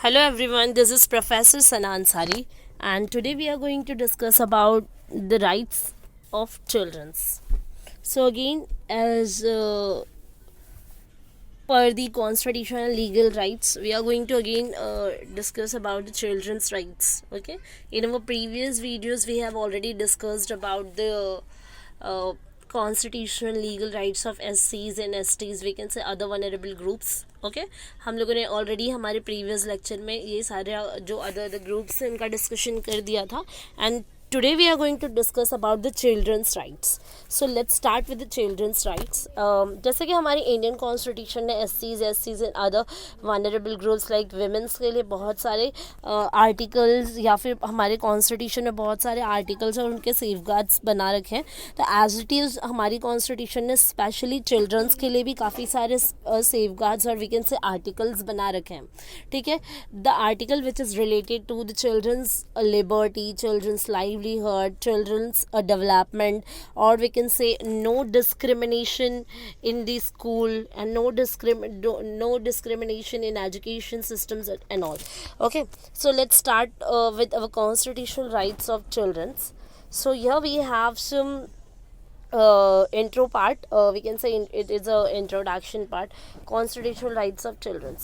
Hello everyone, this is Professor Sana Ansari and today we are going to discuss about the rights of children. So again, as per the constitutional legal rights, we are going to again discuss about the children's rights. Okay, in our previous videos we have already discussed about the uh, constitutional legal rights of SCs and STs, we can say other vulnerable groups. Okay हम लोगों ने already हमारे previous lecture में ये सारे जो other groups हैं इनका डिस्कशन कर दिया था and today we are going to discuss about the children's rights. So let's start with the children's rights. जैसे कि हमारी इंडियन कॉन्स्टिट्यूशन ने एस सीज and other vulnerable groups like women's के लिए बहुत सारे आर्टिकल्स या फिर हमारे कॉन्स्टिट्यूशन में बहुत सारे आर्टिकल्स और उनके सेफगार्ड्स बना रखे हैं. तो एज इट इज़ हमारी कॉन्स्टिट्यूशन ने स्पेशली चिल्ड्रंस के लिए भी काफ़ी सारे सेफगार्ड्स और वी कैन से आर्टिकल्स बना रखे हैं. ठीक है, the article which is related to the children's liberty, children's livelihood, children's development, or we can say no discrimination in the school and no discrimination in education systems and all. Okay, so let's start with our constitutional rights of children. So here we have some intro part, we can say it is a introduction part. Constitutional rights of children.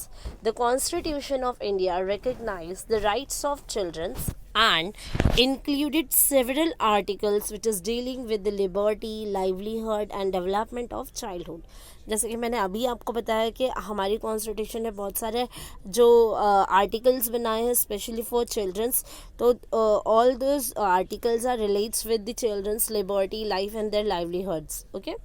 The Constitution of India recognized the rights of children and included several articles which is dealing with the liberty, livelihood and development of childhood. जैसे कि मैंने अभी आपको बताया कि हमारी constitution ने बहुत सारे जो आर्टिकल्स बनाए हैं स्पेशली फॉर चिल्ड्रंस. तो all those articles are relates with the children's liberty, life and their livelihoods. Okay,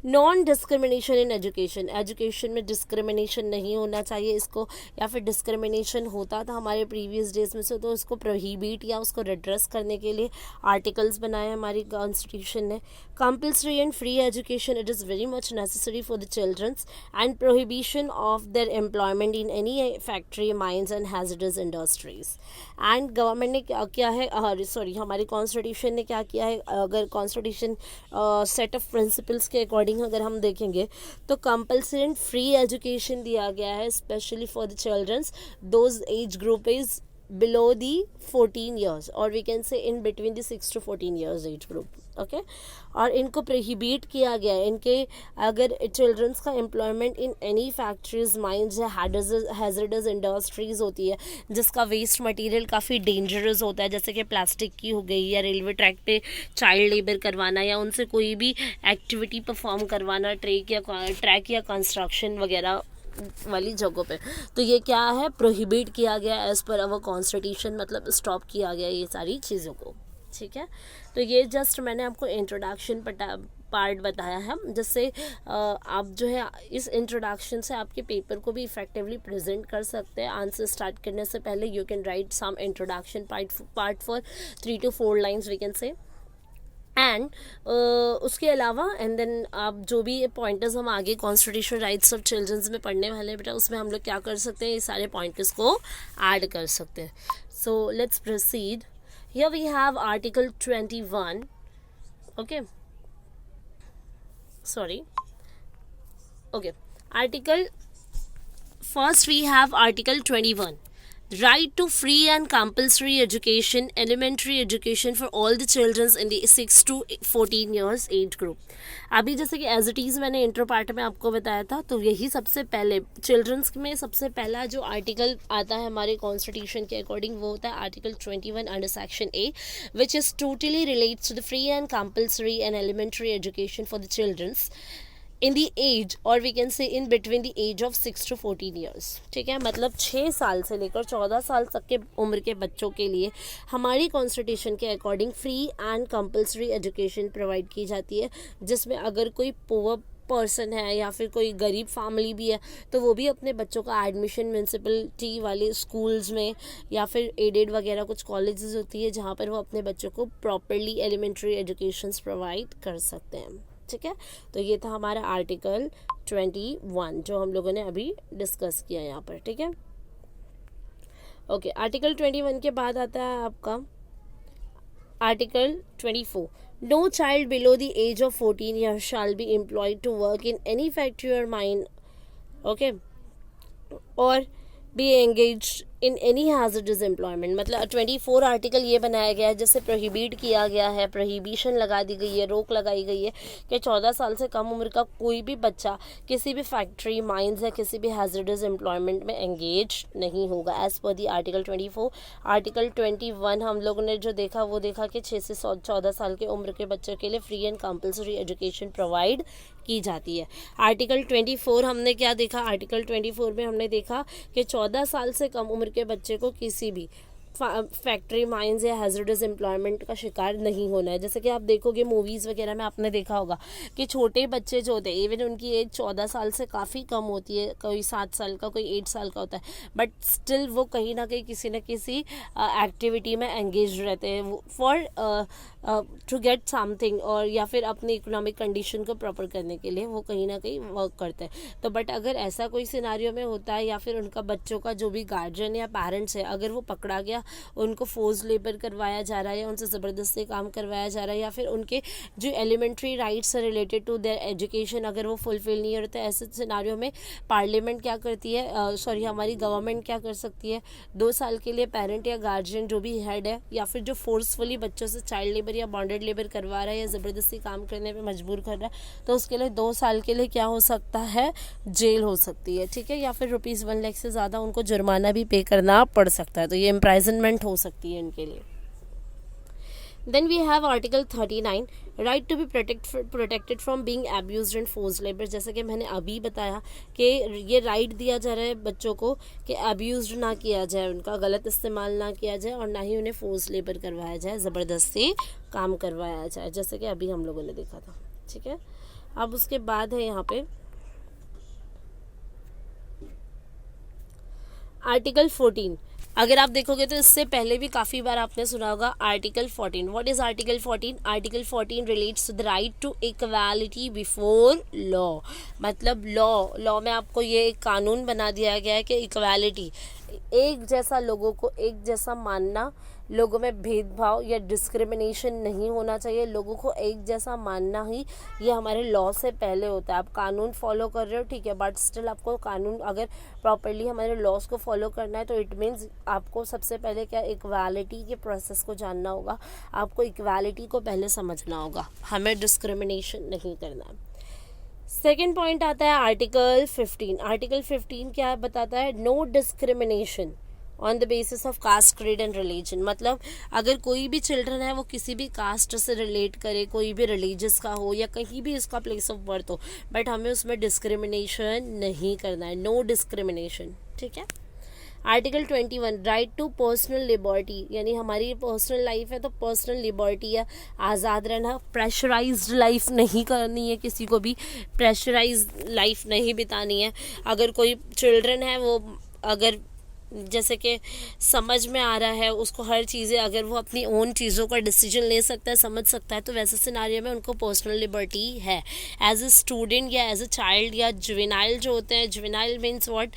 non discrimination in education में डिस्क्रिमिनेशन नहीं होना चाहिए इसको, या फिर डिस्क्रिमिनेशन होता था हमारे प्रीवियस डेज में से तो उसको प्रोहिबिट या उसको रिड्रेस करने के लिए आर्टिकल्स बनाए हमारी कॉन्स्टिट्यूशन ने. Compulsory and free education, it is very much necessary for the children's and prohibition of their employment in any factory, mines and hazardous industries. And government ने क्या किया है, सॉरी हमारी कॉन्स्टिट्यूशन ने क्या किया है, अगर कॉन्स्टिट्यूशन सेट ऑफ प्रिंसिपल्स के अकॉर्डिंग अगर हम देखेंगे तो कंपल्सरी एंड फ्री एजुकेशन दिया गया है specially for the children's. Those age group is below the 14 years or we can say in between the 6 to 14 years age group. Okay, और इनको प्रोहिबिट किया गया है. इनके अगर चिल्ड्रंस का employment in any factories, mines या हैजर्डस इंडस्ट्रीज होती है जिसका वेस्ट मटेरियल काफ़ी डेंजरस होता है, जैसे कि प्लास्टिक की हो गई, या रेलवे ट्रैक पे चाइल्ड लेबर करवाना, या उनसे कोई भी एक्टिविटी परफॉर्म करवाना ट्रैक या कंस्ट्रक्शन वगैरह वाली जगहों पे, तो ये क्या है, प्रोहिबिट किया गया एज पर अवर कॉन्स्टिट्यूशन, मतलब स्टॉप किया गया ये सारी चीज़ों को. ठीक है, तो ये जस्ट मैंने आपको इंट्रोडक्शन पार्ट बताया है, जिससे आप जो है इस इंट्रोडक्शन से आपके पेपर को भी इफेक्टिवली प्रेजेंट कर सकते हैं. आंसर स्टार्ट करने से पहले you can write some introduction part for 3 to 4 lines we can say. And उसके अलावा एंड देन आप जो भी पॉइंटर्स हम आगे कॉन्स्टिट्यूशनल राइट्स ऑफ चिल्ड्रंस में पढ़ने वाले हैं बेटा, उसमें हम लोग क्या कर सकते हैं, ये सारे पॉइंटर्स को ऐड कर सकते हैं. So let's proceed. Here we have article 21. Okay, sorry, okay, article first we have article 21. Right to free and compulsory education, elementary education for all the children in the 6 to 14 years age group. अभी जैसे कि as it is मैंने intro part में आपको बताया था, तो यही सबसे पहले चिल्ड्रंस में सबसे पहला जो आर्टिकल आता है हमारे कॉन्स्टिट्यूशन के अकॉर्डिंग वो होता है article 21 under section A, which is totally relates to the free and compulsory and elementary education for the childrens in the age और we can say in between the age of 6 to 14 years. ठीक है, मतलब 6 साल से लेकर 14 साल तक के उम्र के बच्चों के लिए हमारी कॉन्स्टिट्यूशन के according free and compulsory education provide की जाती है, जिसमें अगर कोई पुअर पर्सन है या फिर कोई गरीब फैमिली भी है तो वो भी अपने बच्चों का एडमिशन म्यूनसिपलिटी वाले स्कूल्स में या फिर एडेड वगैरह कुछ कॉलेजेस होती है जहाँ पर वो अपने बच्चों को प्रॉपरली एलिमेंट्री एजुकेशन प्रोवाइड कर सकते हैं. ठीक है, तो ये था हमारा आर्टिकल 21 जो हम लोगों ने अभी डिस्कस किया यहाँ पर. ठीक है, ओके, आर्टिकल 21 के बाद आता है आपका article 24. No child below the age of 14 years shall be employed to work in any factory or mine, okay, or be engaged in any hazardous employment, मतलब 24 आर्टिकल ये बनाया गया है जिससे प्रोहिबिट किया गया है, प्रोहिबिशन लगा दी गई है, रोक लगाई गई है कि 14 साल से कम उम्र का कोई भी बच्चा किसी भी फैक्ट्री, माइंस या किसी भी हैजर्डस एम्प्लॉयमेंट में एंगेज नहीं होगा एज पर दी आर्टिकल 24। आर्टिकल 21 हम लोगों ने जो देखा वो देखा कि 6 से 14 साल के उम्र के बच्चों के लिए free and compulsory education provide की जाती है। आर्टिकल 24 हमने क्या देखा, आर्टिकल 24 में हमने देखा कि 14 साल से कम उम्र के बच्चे को किसी भी फैक्ट्री, माइंस या हैजर्डस एम्प्लॉयमेंट का शिकार नहीं होना है। जैसे कि आप देखोगे मूवीज़ वगैरह में आपने देखा होगा कि छोटे बच्चे जो होते हैं, इवन उनकी एज 14 साल से काफ़ी कम होती है, कोई 7 साल का, कोई 8 साल का होता है, बट स्टिल वो कहीं ना कहीं किसी न किसी एक्टिविटी में एंगेज रहते हैं फॉर टू गेट समथिंग, और या फिर अपनी इकोनॉमिक कंडीशन को प्रॉपर करने के लिए वो कहीं ना कहीं वर्क करते हैं। तो बट अगर ऐसा कोई सिनारियो में होता है या फिर उनका बच्चों का जो भी गार्जियन या पेरेंट्स है, अगर वो पकड़ा गया, उनको फोर्स लेबर करवाया जा रहा है या उनसे ज़बरदस्ती काम करवाया जा रहा है, या फिर उनके जो एलिमेंट्री राइट्स है रिलेटेड टू देयर एजुकेशन अगर वो फुलफिल नहीं होते, ऐसे सिनारियो में पार्लियामेंट क्या करती है, हमारी गवर्नमेंट क्या कर सकती है, 2 साल के लिए पेरेंट या गार्जियन जो भी हेड है या फिर जो फोर्सफुली बच्चों से चाइल्ड लेबर या बॉन्डेड लेबर करवा रहा है या ज़बरदस्ती काम करने पे मजबूर कर रहा है, तो उसके लिए 2 साल के लिए क्या हो सकता है, जेल हो सकती है, ठीक है, या फिर ₹1 लाख से ज़्यादा उनको जुर्माना भी पे करना पड़ सकता है, तो ये इम्प्राइजनमेंट हो सकती है इनके लिए। Then we have Article 39, right to be protected from being abused and forced labor। जैसे कि मैंने अभी बताया कि ये राइट दिया जा रहा है बच्चों को कि अब्यूज ना किया जाए, उनका गलत इस्तेमाल ना किया जाए और ना ही उन्हें फोर्स लेबर करवाया जाए, ज़बरदस्ती काम करवाया जाए, जैसे कि अभी हम लोगों ने देखा था, ठीक है। अब उसके बाद है यहाँ पे आर्टिकल 14। अगर आप देखोगे तो इससे पहले भी काफ़ी बार आपने सुना होगा article 14। What is article 14? Article 14 relates to the right to equality before law. मतलब लॉ में आपको ये एक कानून बना दिया गया है कि इक्वालिटी, एक जैसा लोगों को एक जैसा मानना, लोगों में भेदभाव या डिस्क्रिमिनेशन नहीं होना चाहिए, लोगों को एक जैसा मानना ही ये हमारे लॉ से पहले होता है। आप कानून फॉलो कर रहे हो, ठीक है, बट स्टिल आपको कानून अगर प्रॉपर्ली हमारे लॉज को फॉलो करना है तो इट मीन्स आपको सबसे पहले क्या, इक्वालिटी के प्रोसेस को जानना होगा, आपको इक्वालिटी को पहले समझना होगा, हमें डिस्क्रिमिनेशन नहीं करना है। सेकेंड पॉइंट आता है आर्टिकल 15। आर्टिकल 15 क्या बताता है? No discrimination on the basis of caste, creed and religion. मतलब अगर कोई भी चिल्ड्रन है वो किसी भी कास्ट से रिलेट करे, कोई भी रिलीजियस का हो या कहीं भी इसका प्लेस ऑफ बर्थ हो, बट हमें उसमें डिस्क्रिमिनेशन नहीं करना है, नो डिस्क्रिमिनेशन, ठीक है। Article 21 right to personal liberty, यानी हमारी पर्सनल लाइफ है तो पर्सनल लिबर्टी है, आज़ाद रहना, प्रेशराइज्ड लाइफ नहीं करनी है, किसी को भी प्रेशराइज्ड लाइफ नहीं बितानी है। अगर कोई चिल्ड्रन है वो अगर जैसे कि समझ में आ रहा है उसको हर चीज़ें, अगर वो अपनी ओन चीज़ों का डिसीजन ले सकता है, समझ सकता है, तो वैसे सिनारियो में उनको पर्सनल लिबर्टी है। एज अ स्टूडेंट या एज अ चाइल्ड या जुवेनाइल जो होते हैं, जुवेनाइल मीन्स व्हाट,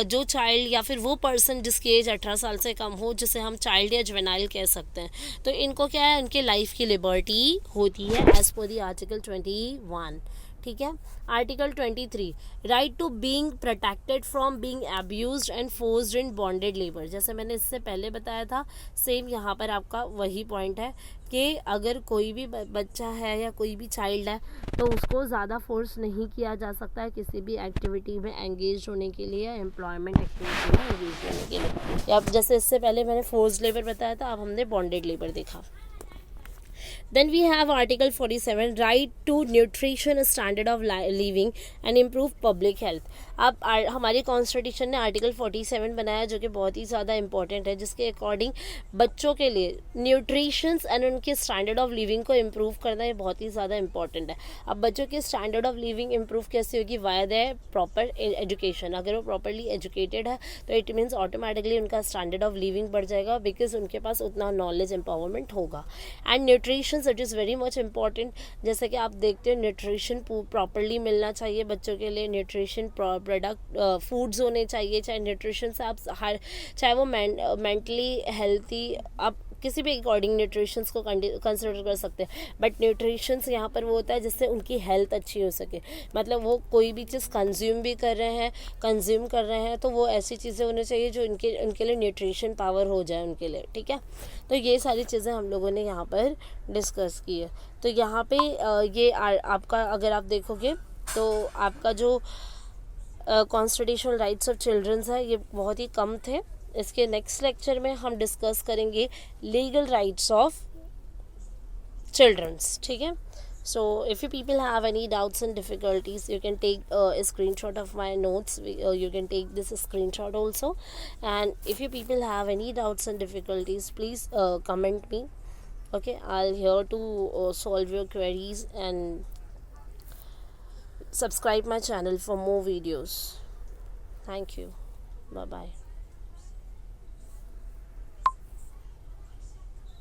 जो चाइल्ड या फिर वो पर्सन जिसकी एज 18 साल से कम हो, जिसे हम चाइल्ड या जुवेनाइल कह सकते हैं, तो इनको क्या है, उनके लाइफ की लिबर्टी होती है एज पर दी आर्टिकल 21, ठीक है। Article 23 right to being protected from being abused and forced in bonded labour. जैसे मैंने इससे पहले बताया था, सेम यहाँ पर आपका वही पॉइंट है कि अगर कोई भी बच्चा है या कोई भी चाइल्ड है तो उसको ज़्यादा फोर्स नहीं किया जा सकता है किसी भी एक्टिविटी में एंगेज होने के लिए या एम्प्लॉयमेंट एक्टिविटी में एंगेज होने के लिए। या जैसे इससे पहले मैंने फोर्स्ड लेबर बताया था, अब हमने बॉन्डेड लेबर देखा। Then we have Article 47 right to nutrition, standard of living and improve public health। अब हमारी कॉन्स्टिट्यूशन ने आर्टिकल 47 बनाया जो कि बहुत ही ज़्यादा इंपॉर्टेंट है, जिसके अकॉर्डिंग बच्चों के लिए न्यूट्रिशंस एंड उनके स्टैंडर्ड ऑफ लिविंग को इम्प्रूव करना ये बहुत ही ज़्यादा इंपॉर्टेंट है। अब बच्चों के स्टैंडर्ड ऑफ लिविंग इम्प्रूव कैसे होगी? Via the proper education. अगर वो प्रॉपरली एजुकेटेड है तो इट मीन्स ऑटोमेटिकली उनका स्टैंडर्ड ऑफ लिविंग बढ़ जाएगा, बिकॉज उनके पास उतना नॉलेज एम्पावरमेंट होगा। And nutrition it is very much important. जैसे कि आप देखते हो न्यूट्रिशन प्रॉपरली मिलना चाहिए बच्चों के लिए, न्यूट्रिशन प्रोडक्ट फूड्स होने चाहिए, चाहे न्यूट्रिशन से आप हर, चाहे वो मेंटली हेल्थी, आप किसी भी अकॉर्डिंग न्यूट्रिशंस को कंसिडर कर सकते हैं, बट न्यूट्रिशंस यहाँ पर वो होता है जिससे उनकी हेल्थ अच्छी हो सके। मतलब वो कोई भी चीज़ कंज्यूम कर रहे हैं तो वो ऐसी चीज़ें होनी चाहिए जो उनके लिए न्यूट्रिशन पावर हो जाए उनके लिए, ठीक है। तो ये सारी चीज़ें हम लोगों ने यहाँ पर डिस्कस की है। तो यहाँ पे ये आपका अगर आप देखोगे तो आपका जो कॉन्स्टिट्यूशनल राइट्स ऑफ चिल्ड्रंस है ये बहुत ही कम थे। इसके नेक्स्ट लेक्चर में हम डिस्कस करेंगे लीगल राइट्स ऑफ चिल्ड्रंस, ठीक है। So if you people have any doubts and difficulties, you can take a screenshot of my notes. You can take this screenshot also. And if you people have any doubts and difficulties, please comment me. Okay, I'll here to solve your queries, and subscribe my channel for more videos. Thank you. Bye bye.